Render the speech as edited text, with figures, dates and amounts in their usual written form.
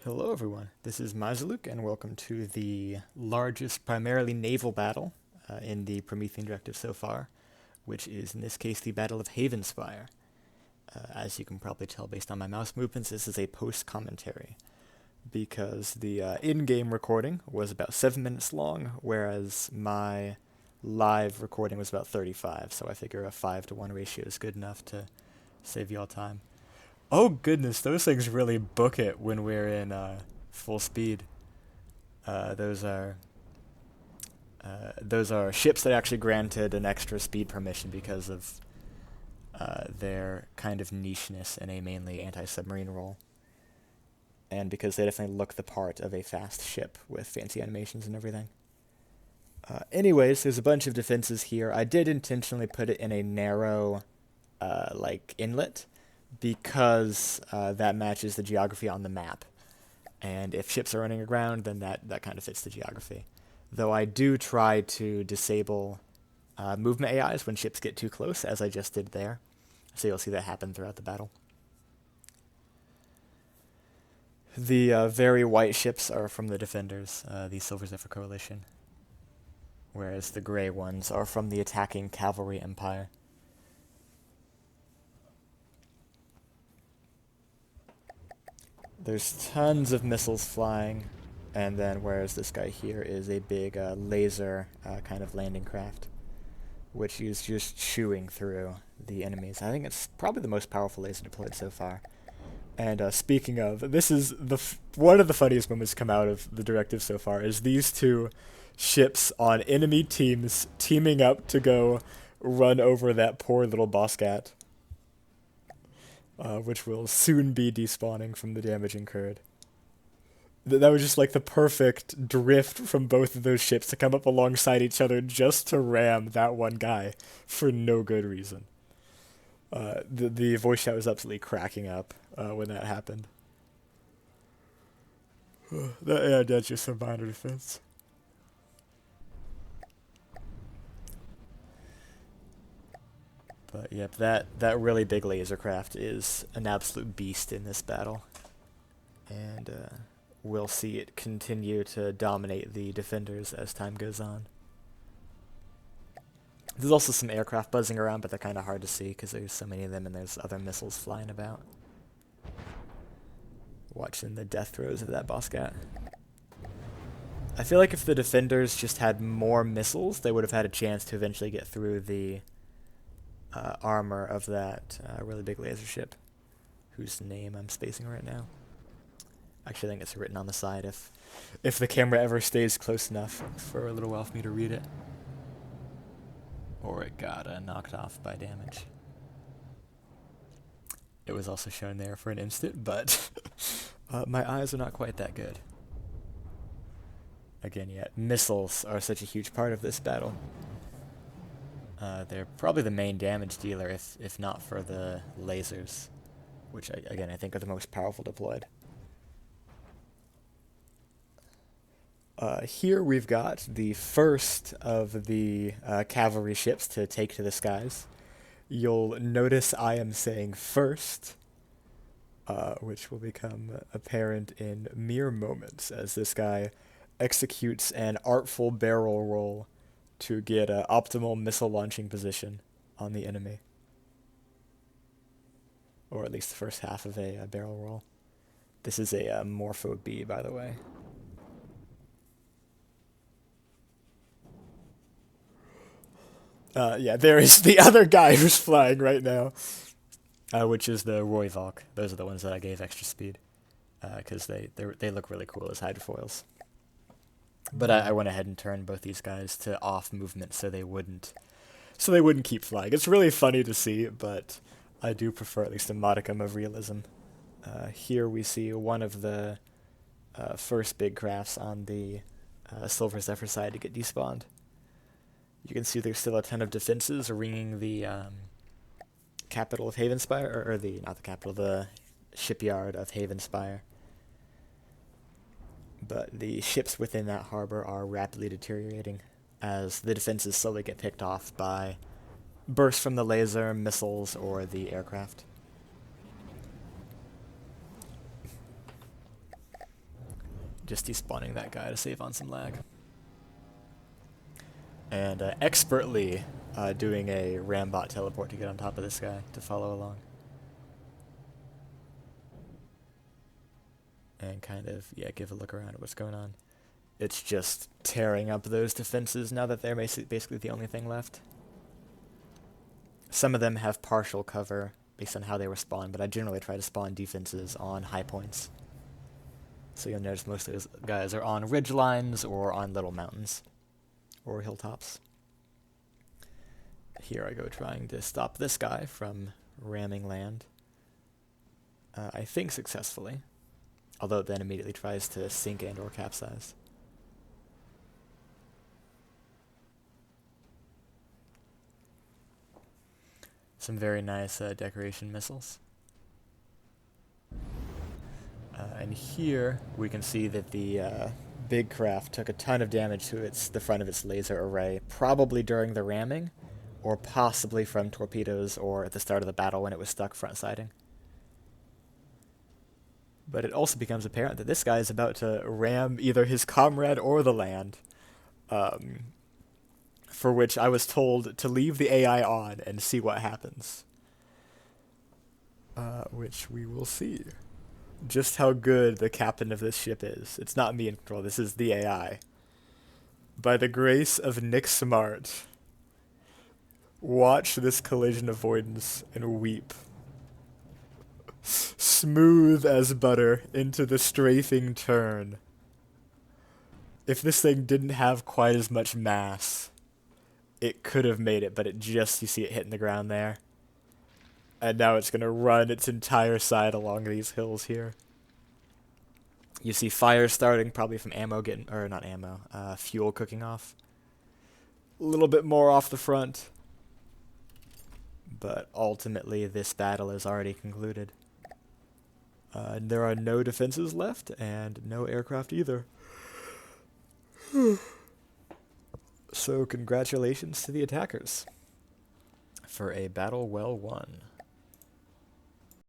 Hello everyone, this is Mazaluk and welcome to the largest primarily naval battle in the Promethean Directive so far, which is in this case the Battle of Havenspire. As you can probably tell based on my mouse movements, this is a post-commentary, because the in-game recording was about 7 minutes long, whereas my live recording was about 35, so I figure a 5-to-1 ratio is good enough to save y'all time. Oh goodness, those things really book it when we're in full speed. Uh, those are those are ships that actually granted an extra speed permission because of their kind of nicheness in a mainly anti-submarine role, and because they definitely look the part of a fast ship with fancy animations and everything. Anyways, there's a bunch of defenses here. I did intentionally put it in a narrow, inlet, because that matches the geography on the map. And if ships are running aground, then that kind of fits the geography. Though I do try to disable movement AIs when ships get too close, as I just did there. So you'll see that happen throughout the battle. The very white ships are from the defenders, the Silver-Sephyr Coalition, whereas the gray ones are from the attacking Cavalry Empire. There's tons of missiles flying, and then whereas this guy here is a big laser kind of landing craft, which is just chewing through the enemies. I think it's probably the most powerful laser deployed so far. And speaking of, this is one of the funniest moments to come out of the directive so far, is these two ships on enemy teams teaming up to go run over that poor little boss cat. Which will soon be despawning from the damage incurred. That was just like the perfect drift from both of those ships to come up alongside each other just to ram that one guy for no good reason. The voice chat was absolutely cracking up when that happened. That's just some minor defense. But yep, that really big laser craft is an absolute beast in this battle. And we'll see it continue to dominate the defenders as time goes on. There's also some aircraft buzzing around, but they're kind of hard to see because there's so many of them and there's other missiles flying about. Watching the death throes of that boss cat. I feel like if the defenders just had more missiles, they would have had a chance to eventually get through the armor of that really big laser ship, whose name I'm spacing right now. Actually, I think it's written on the side if the camera ever stays close enough for a little while for me to read it. Or it got knocked off by damage. It was also shown there for an instant, but my eyes are not quite that good. Again, yet missiles are such a huge part of this battle. They're probably the main damage dealer, if not for the lasers, which I think are the most powerful deployed. Here we've got the first of the cavalry ships to take to the skies. You'll notice I am saying first, which will become apparent in mere moments as this guy executes an artful barrel roll to get an optimal missile launching position on the enemy. Or at least the first half of a barrel roll. This is a Morpho B, by the way. Yeah, there is the other guy who's flying right now, which is the Roy Valk. Those are the ones that I gave extra speed, because they look really cool as hydrofoils. But I went ahead and turned both these guys to off movement so they wouldn't keep flying. It's really funny to see, but I do prefer at least a modicum of realism. Here we see one of the first big crafts on the Silver-Sephyr side to get despawned. You can see there's still a ton of defenses ringing the capital of Havenspire, or not the capital, the shipyard of Havenspire. But the ships within that harbor are rapidly deteriorating as the defenses slowly get picked off by bursts from the laser, missiles, or the aircraft. just despawning that guy to save on some lag. And expertly doing a Rambot teleport to get on top of this guy to follow along. And kind of, yeah, give a look around at what's going on. It's just tearing up those defenses now that they're basically the only thing left. Some of them have partial cover based on how they were spawned, but I generally try to spawn defenses on high points. So you'll notice most of those guys are on ridge lines or on little mountains or hilltops. Here I go trying to stop this guy from ramming land. I think successfully, although it then immediately tries to sink and or capsize. Some very nice decoration missiles. And here we can see that the big craft took a ton of damage to the front of its laser array, probably during the ramming, or possibly from torpedoes or at the start of the battle when it was stuck front siding. But it also becomes apparent that this guy is about to ram either his comrade or the land, for which I was told to leave the AI on and see what happens. Which we will see. Just how good the captain of this ship is. It's not me in control, this is the AI. By the grace of Nick Smart, watch this collision avoidance and weep. Smooth as butter into the strafing turn. If this thing didn't have quite as much mass, it could have made it, but it just, you see it hitting the ground there. And now it's going to run its entire side along these hills here. You see fire starting, probably from ammo getting, or not ammo, fuel cooking off. A little bit more off the front. But ultimately, this battle is already concluded. There are no defenses left, and no aircraft either. So congratulations to the attackers for a battle well won.